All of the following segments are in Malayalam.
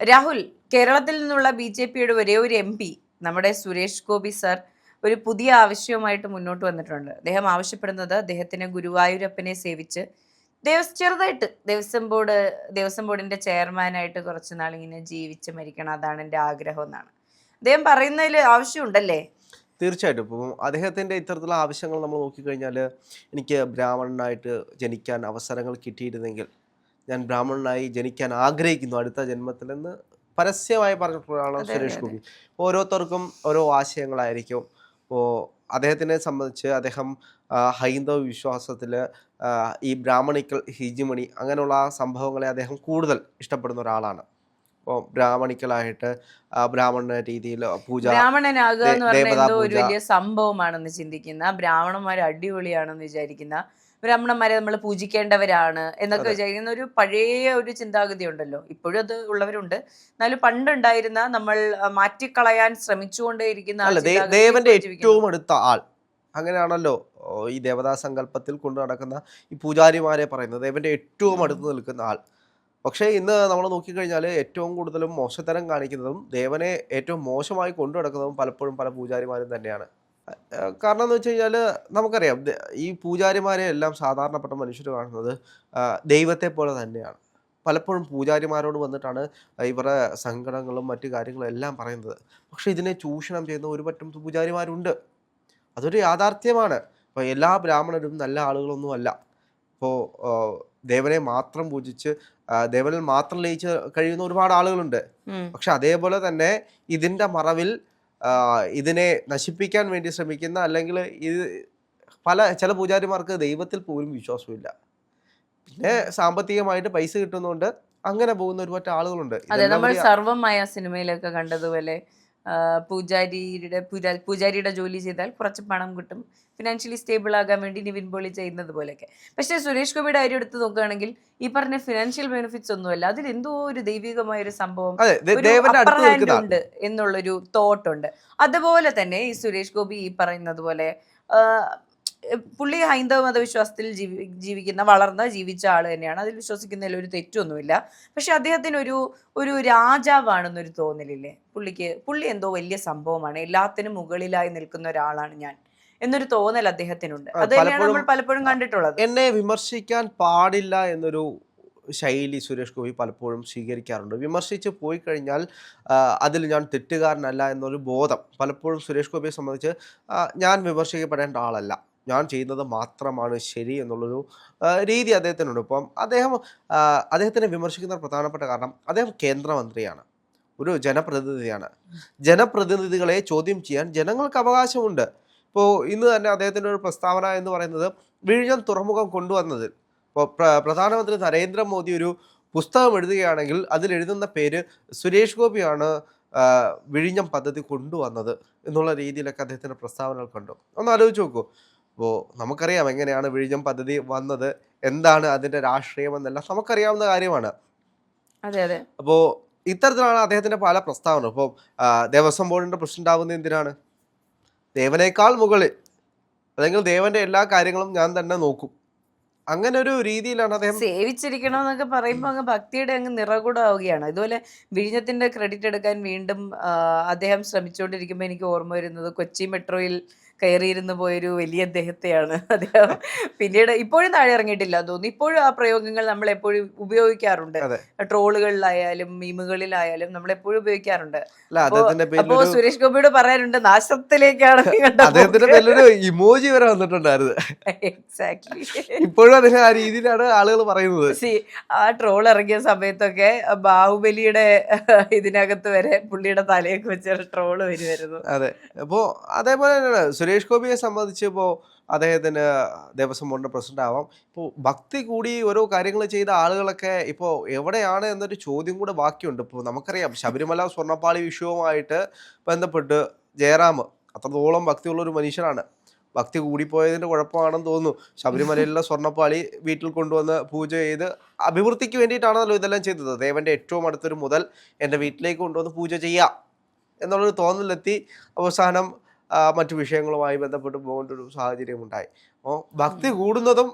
രാഹുൽ, കേരളത്തിൽ നിന്നുള്ള ബി.ജെ.പിയുടെ ഒരേ ഒരു എം.പി നമ്മുടെ സുരേഷ് ഗോപി സർ ഒരു പുതിയ ആവശ്യവുമായിട്ട് മുന്നോട്ട് വന്നിട്ടുണ്ട്. അദ്ദേഹം ആവശ്യപ്പെടുന്നത് അദ്ദേഹത്തിന് ഗുരുവായൂരപ്പനെ സേവിച്ച് ചെറുതായിട്ട് ദേവസ്വം ബോർഡിന്റെ ചെയർമാനായിട്ട് കുറച്ച് നാൾ ഇങ്ങനെ ജീവിച്ച് മരിക്കണം, അതാണ് എൻ്റെ ആഗ്രഹം എന്നാണ് അദ്ദേഹം പറയുന്നതിൽ. ആവശ്യമുണ്ടല്ലേ? തീർച്ചയായിട്ടും. ഇപ്പം അദ്ദേഹത്തിൻ്റെ ഇത്തരത്തിലുള്ള ആവശ്യങ്ങൾ നമ്മൾ നോക്കിക്കഴിഞ്ഞാൽ, എനിക്ക് ബ്രാഹ്മണനായിട്ട് ജനിക്കാൻ അവസരങ്ങൾ കിട്ടിയിരുന്നെങ്കിൽ ഞാൻ ബ്രാഹ്മണനായി ജനിക്കാൻ ആഗ്രഹിക്കുന്നു അടുത്ത ജന്മത്തിലെന്ന് പരസ്യമായി പറഞ്ഞിട്ടുള്ള ആളാണ് അതെ, അതെ, സുരേഷ് അതെ. ഗോപി. ഓരോരുത്തർക്കും ഓരോ ആശയങ്ങളായിരിക്കും. ഇപ്പോൾ അദ്ദേഹത്തിനെ സംബന്ധിച്ച് അദ്ദേഹം ഹൈന്ദവ വിശ്വാസത്തിൽ ഈ ബ്രാഹ്മണിക്കൽ ഹിജിമണി അങ്ങനെയുള്ള ആ സംഭവങ്ങളെ അദ്ദേഹം കൂടുതൽ ഇഷ്ടപ്പെടുന്ന ഒരാളാണ്. ഇപ്പോൾ ബ്രാഹ്മണിക്കലായിട്ട് ബ്രാഹ്മണ രീതിയിൽ പൂജ, ബ്രാഹ്മണനാകുക എന്ന് പറഞ്ഞാൽ ദേവതാ എന്തോ ഒരു പൂജ. വലിയ സംഭവമാണെന്ന് ചിന്തിക്കുന്ന, ബ്രാഹ്മണന്മാർ അടിപൊളിയാണെന്ന് വിചാരിക്കുന്ന, ബ്രാഹ്മണന്മാരെ നമ്മൾ പൂജിക്കേണ്ടവരാണ് എന്നൊക്കെ അതെ വിചാരിക്കുന്ന ഒരു പഴയ ഒരു ചിന്താഗതി ഉണ്ടല്ലോ. ഇപ്പോഴും അത് ഉള്ളവരുണ്ട്. എന്നാലും പണ്ടുണ്ടായിരുന്ന, നമ്മൾ മാറ്റിക്കളയാൻ ശ്രമിച്ചുകൊണ്ടേയിരിക്കുന്ന ആ അല്ല, ചിന്താഗതി ദേവന്റെ ഇപ്പോഴും ജീവിക്കുന്നു. ഏറ്റവും അടുത്ത ആൾ അങ്ങനെയാണല്ലോ. ഈ ദേവതാ സങ്കല്പത്തിൽ കൊണ്ടു നടക്കുന്ന ഈ പൂജാരിമാരെ പറയുന്നത് ദേവന്റെ ഏറ്റവും ഉം. അടുത്ത് നിൽക്കുന്ന ആൾ. പക്ഷേ ഇന്ന് നമ്മൾ നോക്കിക്കഴിഞ്ഞാൽ ഏറ്റവും കൂടുതലും മോശത്തരം കാണിക്കുന്നതും ദേവനെ ഏറ്റവും മോശമായി കൊണ്ടു നടക്കുന്നതും പലപ്പോഴും പല പൂജാരിമാരും തന്നെയാണ്. കാരണം എന്ന് വെച്ച് കഴിഞ്ഞാൽ നമുക്കറിയാം, ഈ പൂജാരിമാരെ എല്ലാം സാധാരണപ്പെട്ട മനുഷ്യർ കാണുന്നത് ദൈവത്തെ പോലെ തന്നെയാണ്. പലപ്പോഴും പൂജാരിമാരോട് വന്നിട്ടാണ് ഇവരുടെ സങ്കടങ്ങളും മറ്റു കാര്യങ്ങളും എല്ലാം പറയുന്നത്. പക്ഷേ ഇതിനെ ചൂഷണം ചെയ്യുന്ന ഒരു പറ്റം പൂജാരിമാരുണ്ട്. അതൊരു യാഥാർത്ഥ്യമാണ്. ഇപ്പോൾ എല്ലാ ബ്രാഹ്മണരും നല്ല ആളുകളൊന്നും അല്ല. ഇപ്പോൾ ദേവനെ മാത്രം പൂജിച്ച് ദേവനിൽ മാത്രം ലയിച്ച് കഴിയുന്ന ഒരുപാട് ആളുകളുണ്ട്. ഉം. പക്ഷെ അതേപോലെ തന്നെ ഇതിൻ്റെ മറവിൽ ഇതിനെ നശിപ്പിക്കാൻ വേണ്ടി ശ്രമിക്കുന്ന, അല്ലെങ്കിൽ ഇത് ചില പൂജാരിമാർക്ക് ദൈവത്തിൽ പോലും വിശ്വാസമില്ല. പിന്നെ സാമ്പത്തികമായിട്ട് പൈസ കിട്ടുന്നതുകൊണ്ട് അങ്ങനെ പോകുന്ന ഒരുപാട് ആളുകളുണ്ട്. അതെ, ഇതെല്ലാം നമ്മൾ വലിയ സർവമായ സിനിമയിലൊക്കെ കണ്ടതുപോലെ പൂജാരിയുടെ ജോലി ചെയ്താൽ കുറച്ച് പണം കിട്ടും, ഫിനാൻഷ്യലി സ്റ്റേബിൾ ആകാൻ വേണ്ടി നിവിൻ പോളി ചെയ്യുന്നത് പോലെയൊക്കെ. പക്ഷേ സുരേഷ് ഗോപിയുടെ കാര്യം എടുത്ത് നോക്കുകയാണെങ്കിൽ ഈ പറഞ്ഞ ഫിനാൻഷ്യൽ ബെനിഫിറ്റ്സ് ഒന്നുമല്ല, അതിൽ എന്തോ ഒരു ദൈവികമായ ഒരു സംഭവം, അതെ, ഒരു ദേവന്റെ അപ്പർ അടുത്ത് ഹാൻഡ് നിൽക്കുന്ന ആൾ. ഉണ്ട് എന്നുള്ളൊരു തോട്ട് ഉണ്ട്. അതുപോലെ തന്നെ ഈ സുരേഷ് ഗോപി ഈ പറയുന്നത് പോലെ പുള്ളി ഹൈന്ദവ മതവിശ്വാസത്തിൽ ജീവിക്കുന്ന, ജീവിച്ച ആൾ തന്നെയാണ്. അതിൽ വിശ്വസിക്കുന്നതിൽ ഒരു തെറ്റൊന്നുമില്ല. പക്ഷെ അദ്ദേഹത്തിന് ഒരു ഒരു രാജാവാണെന്നൊരു തോന്നലില്ലേ പുള്ളി എന്തോ വലിയ സംഭവമാണ്, എല്ലാത്തിനും മുകളിലായി നിൽക്കുന്ന ഒരാളാണ് ഞാൻ എന്നൊരു തോന്നൽ അദ്ദേഹത്തിനുണ്ട്. അത് തന്നെയാണ് പലപ്പോഴും നമ്മൾ പലപ്പോഴും കണ്ടിട്ടുള്ളത്. എന്നെ വിമർശിക്കാൻ പാടില്ല എന്നൊരു ശൈലി സുരേഷ് ഗോപി പലപ്പോഴും സ്വീകരിക്കാറുണ്ട്. വിമർശിച്ച് പോയി കഴിഞ്ഞാൽ അതിൽ ഞാൻ തെറ്റുകാരനല്ല എന്നൊരു ബോധം പലപ്പോഴും സുരേഷ് ഗോപിയെ സംബന്ധിച്ച്, ഞാൻ വിമർശിക്കപ്പെടേണ്ട ആളല്ല, ഞാൻ ചെയ്യുന്നത് മാത്രമാണ് ശരി എന്നുള്ളൊരു രീതി അദ്ദേഹത്തിനുണ്ട്. ഇപ്പം അദ്ദേഹത്തിനെ വിമർശിക്കുന്ന പ്രധാനപ്പെട്ട കാരണം അദ്ദേഹം കേന്ദ്രമന്ത്രിയാണ്, ഒരു ജനപ്രതിനിധിയാണ്. ജനപ്രതിനിധികളെ ചോദ്യം ചെയ്യാൻ ജനങ്ങൾക്ക് അവകാശമുണ്ട്. ഇപ്പോൾ ഇന്ന് തന്നെ അദ്ദേഹത്തിൻ്റെ ഒരു പ്രസ്താവന എന്ന് പറയുന്നത്, വിഴിഞ്ഞം തുറമുഖം കൊണ്ടുവന്നത്, ഇപ്പോൾ പ്രധാനമന്ത്രി നരേന്ദ്രമോദി ഒരു പുസ്തകം എഴുതുകയാണെങ്കിൽ അതിലെഴുതുന്ന പേര് സുരേഷ് ഗോപിയാണ് വിഴിഞ്ഞം പദ്ധതി കൊണ്ടുവന്നത് എന്നുള്ള രീതിയിലൊക്കെ അദ്ദേഹത്തിൻ്റെ പ്രസ്താവനകൾ കണ്ടു. ഒന്ന് ആലോചിച്ച് നോക്കൂ. അപ്പോൾ നമുക്കറിയാം എങ്ങനെയാണ് വിഴിഞ്ഞം പദ്ധതി വന്നത്, എന്താണ് അതിൻ്റെ രാഷ്ട്രീയം എന്നെല്ലാം നമുക്കറിയാവുന്ന കാര്യമാണ്. അതെ, അതെ. അപ്പോൾ ഇത്തരത്തിലാണ് അദ്ദേഹത്തിൻ്റെ പല പ്രസ്താവന. ഇപ്പോൾ ദേവസ്വം ബോർഡിൻ്റെ പ്രസിഡന്റ് ആവുന്നത് എന്തിനാണ്? ദേവനേക്കാൾ മുകളിൽ, അല്ലെങ്കിൽ ദേവന്റെ എല്ലാ കാര്യങ്ങളും ഞാൻ തന്നെ നോക്കും, അങ്ങനെ ഒരു രീതിയിലാണ് അദ്ദേഹം. സേവിച്ചിരിക്കണമെന്നൊക്കെ പറയുമ്പോൾ അങ്ങ് ഭക്തിയുടെ അങ്ങ് നിറകൂടാവുകയാണ്. ഇതുപോലെ വിഴിഞ്ഞത്തിന്റെ ക്രെഡിറ്റ് എടുക്കാൻ വീണ്ടും അദ്ദേഹം ശ്രമിച്ചുകൊണ്ടിരിക്കുമ്പോൾ എനിക്ക് ഓർമ്മ വരുന്നത് കൊച്ചി മെട്രോയിൽ കയറിയിരുന്ന് പോയൊരു വലിയ അദ്ദേഹത്തെയാണ്. അദ്ദേഹം പിന്നീട് ഇപ്പോഴും താഴെ ഇറങ്ങിയിട്ടില്ല തോന്നുന്നു. ഇപ്പോഴും ആ പ്രയോഗങ്ങൾ നമ്മൾ എപ്പോഴും ഉപയോഗിക്കാറുണ്ട്. അതെ, ട്രോളുകളിലായാലും മീമുകളിലായാലും നമ്മൾ എപ്പോഴും ഉപയോഗിക്കാറുണ്ട്. അല്ല, അപ്പോ അദ്ദേഹത്തിന്റെ അപ്പോ പേരിലൊരു സുരേഷ് ഗോപിയോട് പറയാനുണ്ട്, നാശത്തിലേക്കാണ് നിങ്ങളുടെ അദ്ദേഹത്തിന്റെ പോക്ക്. പേരിലൊരു ഇമോജി വരെ വന്നിട്ടുണ്ടായിരുന്നു. എക്സാക്ട്ലി. ഇപ്പോഴും അദ്ദേഹം ആ രീതിയിലാണ് ആളുകൾ പറയുന്നത്. ആ ട്രോൾ ഇറങ്ങിയ സമയത്തൊക്കെ ബാഹുബലിയുടെ ഇതിനകത്ത് വരെ പുള്ളിയുടെ തലയൊക്കെ വെച്ച ട്രോള് വരുമായിരുന്നു. അതെ. അപ്പോൾ അതേപോലെ തന്നെയാണ് സുരേഷ് ഗോപിയെ സംബന്ധിച്ച്. ഇപ്പോൾ അദ്ദേഹത്തിന് ദേവസ്വം ബോർഡിന്റെ പ്രസിഡന്റ് ആവാം. ഇപ്പോൾ ഭക്തി കൂടി ഓരോ കാര്യങ്ങൾ ചെയ്ത ആളുകളൊക്കെ ഇപ്പോൾ എവിടെയാണ് എന്നൊരു ചോദ്യം കൂടെ ബാക്കിയുണ്ട്. ഇപ്പോൾ നമുക്കറിയാം, ശബരിമല സ്വർണ്ണപ്പാളി വിഷയവുമായിട്ട് ബന്ധപ്പെട്ട് ജയറാം അത്രത്തോളം ഭക്തിയുള്ള ഒരു മനുഷ്യനാണ്. ഭക്തി കൂടിപ്പോയതിൻ്റെ കുഴപ്പമാണെന്ന് തോന്നുന്നു. ശബരിമലയിലുള്ള സ്വർണ്ണപ്പാളി വീട്ടിൽ കൊണ്ടുവന്ന് പൂജ ചെയ്ത് അഭിവൃദ്ധിക്ക് വേണ്ടിയിട്ടാണല്ലോ ഇതെല്ലാം ചെയ്തത്. ദേവന്റെ ഏറ്റവും അടുത്തൊരു മുതൽ എൻ്റെ വീട്ടിലേക്ക് കൊണ്ടുവന്ന് പൂജ ചെയ്യാം എന്നുള്ളൊരു തോന്നലെത്തി അവസാനം മറ്റു വിഷയങ്ങളുമായി ബന്ധപ്പെട്ട് പോകേണ്ട ഒരു സാഹചര്യം ഉണ്ടായി. അപ്പോൾ ഭക്തി കൂടുന്നതും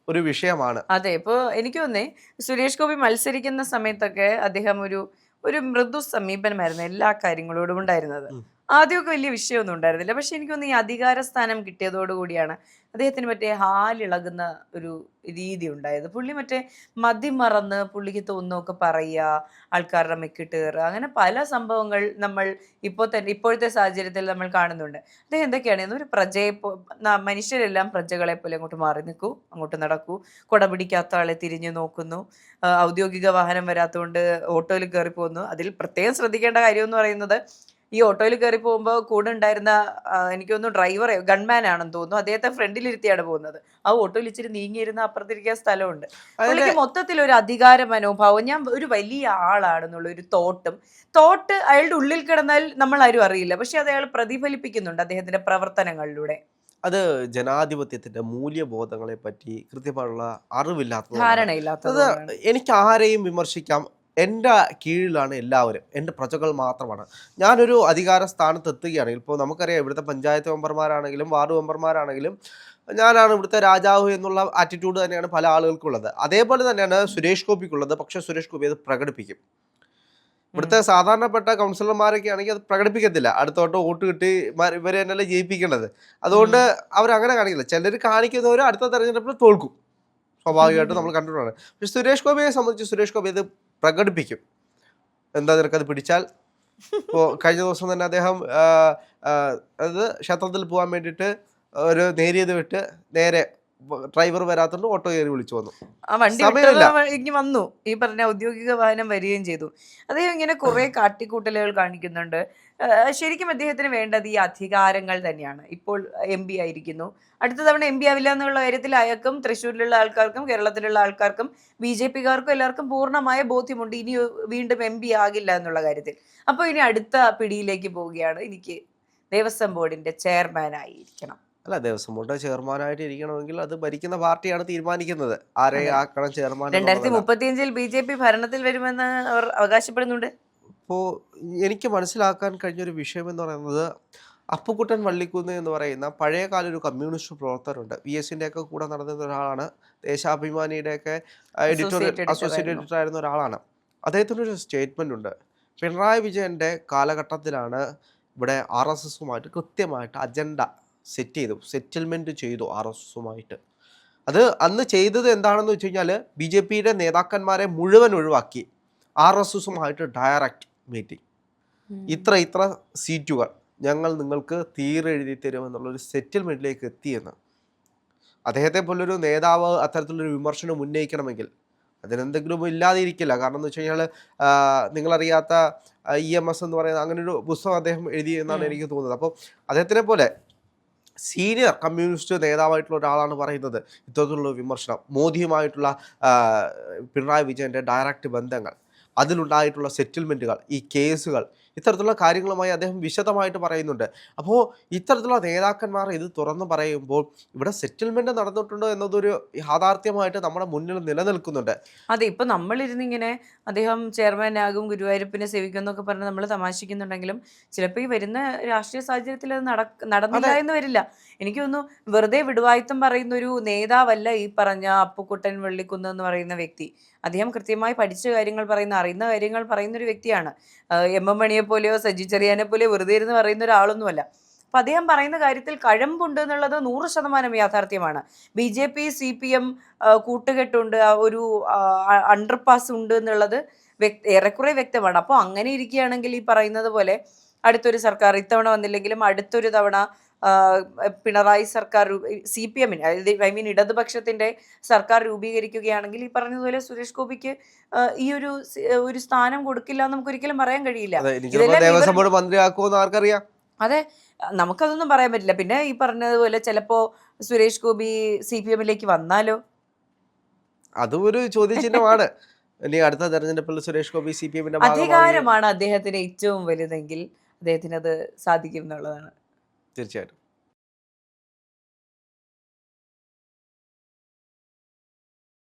ഒരു വിഷയമാണ്. അതെ, ഇപ്പൊ എനിക്ക് തോന്നേ സുരേഷ് ഗോപി മത്സരിക്കുന്ന സമയത്തൊക്കെ അദ്ദേഹം ഒരു ഒരു മൃദു സമീപനമായിരുന്നു എല്ലാ കാര്യങ്ങളോടും ഉണ്ടായിരുന്നത്. ആദ്യമൊക്കെ വലിയ വിഷയമൊന്നും ഉണ്ടായിരുന്നില്ല. പക്ഷെ എനിക്കൊന്ന് ഈ അധികാര സ്ഥാനം കിട്ടിയതോടുകൂടിയാണ് അദ്ദേഹത്തിന് മറ്റേ ഹാലിളകുന്ന ഒരു രീതി ഉണ്ടായത്. പുള്ളി മറ്റേ മതിമറന്ന് പുള്ളിക്ക് തോന്നുന്നതൊക്കെ പറയുക, ആൾക്കാരുടെ മെക്കിട്ട് കയറുക, അങ്ങനെ പല സംഭവങ്ങൾ നമ്മൾ ഇപ്പോഴത്തെ സാഹചര്യത്തിൽ നമ്മൾ കാണുന്നുണ്ട്. അദ്ദേഹം എന്തൊക്കെയാണ് ഒരു മനുഷ്യരെല്ലാം പ്രജകളെ പോലെ അങ്ങോട്ട് മാറി നിൽക്കൂ, അങ്ങോട്ട് നടക്കൂ, കുട പിടിക്കാത്ത ആളെ തിരിഞ്ഞു നോക്കുന്നു, ഔദ്യോഗിക വാഹനം വരാത്തതുകൊണ്ട് ഓട്ടോയിൽ കയറി പോകുന്നു. അതിൽ പ്രത്യേകം ശ്രദ്ധിക്കേണ്ട കാര്യം എന്ന് പറയുന്നത്, ഈ ഓട്ടോയിൽ കയറി പോകുമ്പോൾ കൂടെ ഉണ്ടായിരുന്ന എനിക്ക് തോന്നുന്നു ഡ്രൈവർ ഗൺമാൻ ആണെന്ന് തോന്നുന്നു, അദ്ദേഹത്തെ ഫ്രണ്ടിലിരുത്തിയാണ് പോകുന്നത്. ആ ഓട്ടോയിൽ ഇച്ചിരി നീങ്ങിയിരുന്ന അപ്പുറത്തിരിക്കാൻ സ്ഥലമുണ്ട്. പുള്ളിക്ക് മൊത്തത്തിൽ ഒരു അധികാര മനോഭാവം, ഞാൻ ഒരു വലിയ ആളാണെന്നുള്ള ഒരു തോട്ട് അയാളുടെ ഉള്ളിൽ കിടന്നാൽ നമ്മൾ ആരും അറിയില്ല. പക്ഷെ അത് അയാൾ പ്രതിഫലിപ്പിക്കുന്നുണ്ട് അദ്ദേഹത്തിന്റെ പ്രവർത്തനങ്ങളിലൂടെ. അത് ജനാധിപത്യത്തിന്റെ മൂല്യബോധങ്ങളെ പറ്റി കൃത്യമായുള്ള അറിവില്ലാത്തത്. ധാരണയില്ലാത്തത്. എനിക്ക് ആരെയും വിമർശിക്കാം, എൻ്റെ കീഴിലാണ് എല്ലാവരും, എൻ്റെ പ്രജകൾ മാത്രമാണ്. ഞാനൊരു അധികാര സ്ഥാനത്ത് എത്തുകയാണെങ്കിൽ, ഇപ്പോൾ നമുക്കറിയാം ഇവിടുത്തെ പഞ്ചായത്ത് മെമ്പർമാരാണെങ്കിലും വാർഡ് മെമ്പർമാരാണെങ്കിലും ഞാനാണ് ഇവിടുത്തെ രാജാവ് എന്നുള്ള ആറ്റിറ്റ്യൂഡ് തന്നെയാണ് പല ആളുകൾക്കുള്ളത്. അതേപോലെ തന്നെയാണ് സുരേഷ് ഗോപിക്കുള്ളത്. പക്ഷേ സുരേഷ് ഗോപി അത് പ്രകടിപ്പിക്കും. ഇവിടുത്തെ സാധാരണപ്പെട്ട കൗൺസിലർമാരൊക്കെ ആണെങ്കിൽ അത് പ്രകടിപ്പിക്കത്തില്ല. അടുത്തോട്ട് വോട്ട് കിട്ടി ഇവരെ തന്നെയല്ലേ ജയിപ്പിക്കേണ്ടത്. അതുകൊണ്ട് അവരങ്ങനെ കാണിക്കില്ല. ചിലർ കാണിക്കുന്നവർ അടുത്ത തെരഞ്ഞെടുപ്പിൽ തോൽക്കും, സ്വാഭാവികമായിട്ട് നമ്മൾ കണ്ടിട്ടുള്ളതാണ്. പക്ഷെ സുരേഷ് ഗോപിയെ സംബന്ധിച്ച് സുരേഷ് ഗോപി അത് പ്രകടിപ്പിക്കും. എന്താ നിനക്കത് പിടിച്ചാൽ. ഇപ്പോൾ കഴിഞ്ഞ ദിവസം തന്നെ അദ്ദേഹം അതായത് ക്ഷേത്രത്തിൽ പോകാൻ വേണ്ടിയിട്ട് ഒരു നേരിയത് വിട്ട് നേരെ ഡ്രൈവർ വരാത്തോണ്ട് ഓട്ടോ കയറി വിളിച്ചു വന്നു. ആ വണ്ടി ഇങ്ങ് വന്നു, ഈ പറഞ്ഞ ഔദ്യോഗിക വാഹനം വരികയും ചെയ്തു. അദ്ദേഹം ഇങ്ങനെ കുറെ കാട്ടിക്കൂട്ടലുകൾ കാണിക്കുന്നുണ്ട്. ശരിക്കും അദ്ദേഹത്തിന് വേണ്ടത് ഈ അധികാരങ്ങൾ തന്നെയാണ്. ഇപ്പോൾ MP ആയിരിക്കുന്നു, അടുത്ത തവണ MP ആവില്ല എന്നുള്ള കാര്യത്തിൽ അയാൾക്കും തൃശ്ശൂരിലുള്ള ആൾക്കാർക്കും കേരളത്തിലുള്ള ആൾക്കാർക്കും BJP-കാർക്കും എല്ലാവർക്കും പൂർണ്ണമായ ബോധ്യമുണ്ട് ഇനി വീണ്ടും MP ആകില്ല എന്നുള്ള കാര്യത്തിൽ. അപ്പോൾ ഇനി അടുത്ത പിടിയിലേക്ക് പോവുകയാണ്, എനിക്ക് ദേവസ്വം ബോർഡിന്റെ ചെയർമാനായിരിക്കണം. അല്ല, ദേവസ്വം ബോർഡ് ചെയർമാനായിട്ട് ഇരിക്കണമെങ്കിൽ അത് ഭരിക്കുന്ന പാർട്ടിയാണ് തീരുമാനിക്കുന്നത് ആരെ ആക്കണം ചെയർമാൻ. 2035 BJP ഭരണത്തിൽ വരുമെന്ന് അവർ അവകാശപ്പെടുന്നുണ്ട്. ഇപ്പോൾ എനിക്ക് മനസ്സിലാക്കാൻ കഴിഞ്ഞൊരു വിഷയം എന്ന് പറയുന്നത്, അപ്പുക്കുട്ടൻ വള്ളിക്കുന്ന് എന്ന് പറയുന്ന പഴയകാല ഒരു കമ്മ്യൂണിസ്റ്റ് പ്രവർത്തകരുണ്ട്. VS-ന്റെ ഒക്കെ കൂടെ നടന്നിരുന്ന ഒരാളാണ്. ദേശാഭിമാനിയുടെയൊക്കെ അസോസിയേറ്റ് എഡിറ്റർ ആയിരുന്ന ഒരാളാണ്. അദ്ദേഹത്തിനൊരു സ്റ്റേറ്റ്മെൻ്റ് ഉണ്ട്. പിണറായി വിജയൻ്റെ കാലഘട്ടത്തിലാണ് ഇവിടെ RSSുമായിട്ട് കൃത്യമായിട്ട് അജണ്ട സെറ്റിൽമെൻറ്റ് ചെയ്തു RSSുമായിട്ട്. അത് അന്ന് ചെയ്തത് എന്താണെന്ന് വെച്ച് കഴിഞ്ഞാൽ BJP-യുടെ നേതാക്കന്മാരെ മുഴുവൻ ഒഴിവാക്കി RSSുമായിട്ട് ഡയറക്റ്റ് മീറ്റിംഗ്, ഇത്ര സീറ്റുകൾ ഞങ്ങൾ നിങ്ങൾക്ക് തീരെഴുതി തരുമെന്നുള്ളൊരു സെറ്റിൽമെൻറ്റിലേക്ക് എത്തിയെന്ന്. അദ്ദേഹത്തെ പോലൊരു നേതാവ് അത്തരത്തിലൊരു വിമർശനം ഉന്നയിക്കണമെങ്കിൽ അതിനെന്തെങ്കിലും ഇല്ലാതെ ഇരിക്കില്ല. കാരണം എന്ന് വെച്ച് കഴിഞ്ഞാൽ നിങ്ങളറിയാത്ത EMS എന്ന് പറയുന്ന അങ്ങനൊരു പുസ്തകം അദ്ദേഹം എഴുതി എന്നാണ് എനിക്ക് തോന്നുന്നത്. അപ്പോൾ അദ്ദേഹത്തിനെ പോലെ സീനിയർ കമ്മ്യൂണിസ്റ്റ് നേതാവായിട്ടുള്ള ഒരാളാണ് പറയുന്നത് ഇത്തരത്തിലുള്ള വിമർശനം. മോദിയുമായിട്ടുള്ള പിണറായി വിജയൻ്റെ ഡയറക്റ്റ് ബന്ധങ്ങൾ, അതിലുണ്ടായിട്ടുള്ള സെറ്റിൽമെൻറ്റുകൾ, ഈ കേസുകൾ, ഇത്തരത്തിലുള്ള കാര്യങ്ങളുമായി അദ്ദേഹം വിശദമായിട്ട് പറയുന്നുണ്ട്. അപ്പോൾ ഇത്തരത്തിലുള്ള നേതാക്കന്മാർ ഇത് തുറന്നു പറയുമ്പോൾ ഇവിടെ സെറ്റിൽമെൻറ്റ് നടന്നിട്ടുണ്ടോ എന്നതൊരു യാഥാർത്ഥ്യമായിട്ട് നമ്മുടെ മുന്നിൽ നിലനിൽക്കുന്നുണ്ട്. അതെ, ഇപ്പം നമ്മളിരുന്നിങ്ങനെ അദ്ദേഹം ചെയർമാനാകും, ഗുരുവായൂരപ്പനെ സേവിക്കും എന്നൊക്കെ പറഞ്ഞ് നമ്മൾ തമാശിക്കുന്നുണ്ടെങ്കിലും ചിലപ്പോൾ ഈ വരുന്ന രാഷ്ട്രീയ സാഹചര്യത്തിൽ അത് നടന്നില്ല എന്ന് വരില്ല. എനിക്ക് തോന്നുന്നു വെറുതെ വിടുവായുത്തം പറയുന്ന ഒരു നേതാവല്ല ഈ പറഞ്ഞ അപ്പുക്കുട്ടൻ വള്ളിക്കുന്ന് എന്ന് പറയുന്ന വ്യക്തി. അദ്ദേഹം കൃത്യമായി പഠിച്ച കാര്യങ്ങൾ അറിയുന്ന കാര്യങ്ങൾ പറയുന്ന ഒരു വ്യക്തിയാണ്. M മണിയെ പോലെയോ സജി ചെറിയാനെ പോലെയോ വെറുതെ ഇരുന്ന് പറയുന്ന ഒരാളൊന്നുമല്ല. അപ്പം അദ്ദേഹം പറയുന്ന കാര്യത്തിൽ കഴമ്പുണ്ട് എന്നുള്ളത് 100% യാഥാർത്ഥ്യമാണ്. BJP CPM കൂട്ടുകെട്ടുണ്ട്, ഒരു അണ്ടർപാസ് ഉണ്ട് എന്നുള്ളത് ഏറെക്കുറെ വ്യക്തമാണ്. അപ്പോൾ അങ്ങനെ ഇരിക്കുകയാണെങ്കിൽ ഈ പറയുന്നത് പോലെ അടുത്തൊരു സർക്കാർ ഇത്തവണ വന്നില്ലെങ്കിലും അടുത്തൊരു തവണ പിണറായി സർക്കാർ CPM-ന് ഇടതുപക്ഷത്തിന്റെ സർക്കാർ രൂപീകരിക്കുകയാണെങ്കിൽ ഈ പറഞ്ഞതുപോലെ സുരേഷ് ഗോപിക്ക് ഈ ഒരു സ്ഥാനം കൊടുക്കില്ല എന്ന് നമുക്ക് ഒരിക്കലും പറയാൻ കഴിയില്ല. അതെ, നമുക്കതൊന്നും പറയാൻ പറ്റില്ല. പിന്നെ ഈ പറഞ്ഞതുപോലെ ചിലപ്പോ സുരേഷ് ഗോപി CPM-ലേക്ക് വന്നാലോ, അതും ഒരു ചോദ്യചിഹ്നമാണ്. ഇനി അടുത്ത തെരഞ്ഞെടുപ്പിൽ സുരേഷ് ഗോപി CPM-ന്റെ അധികാരമാണ് അദ്ദേഹത്തിന് ഏറ്റവും വലുതെങ്കിൽ അദ്ദേഹത്തിന് അത് സാധിക്കും എന്നുള്ളതാണ്. തീർച്ചയായിട്ടും.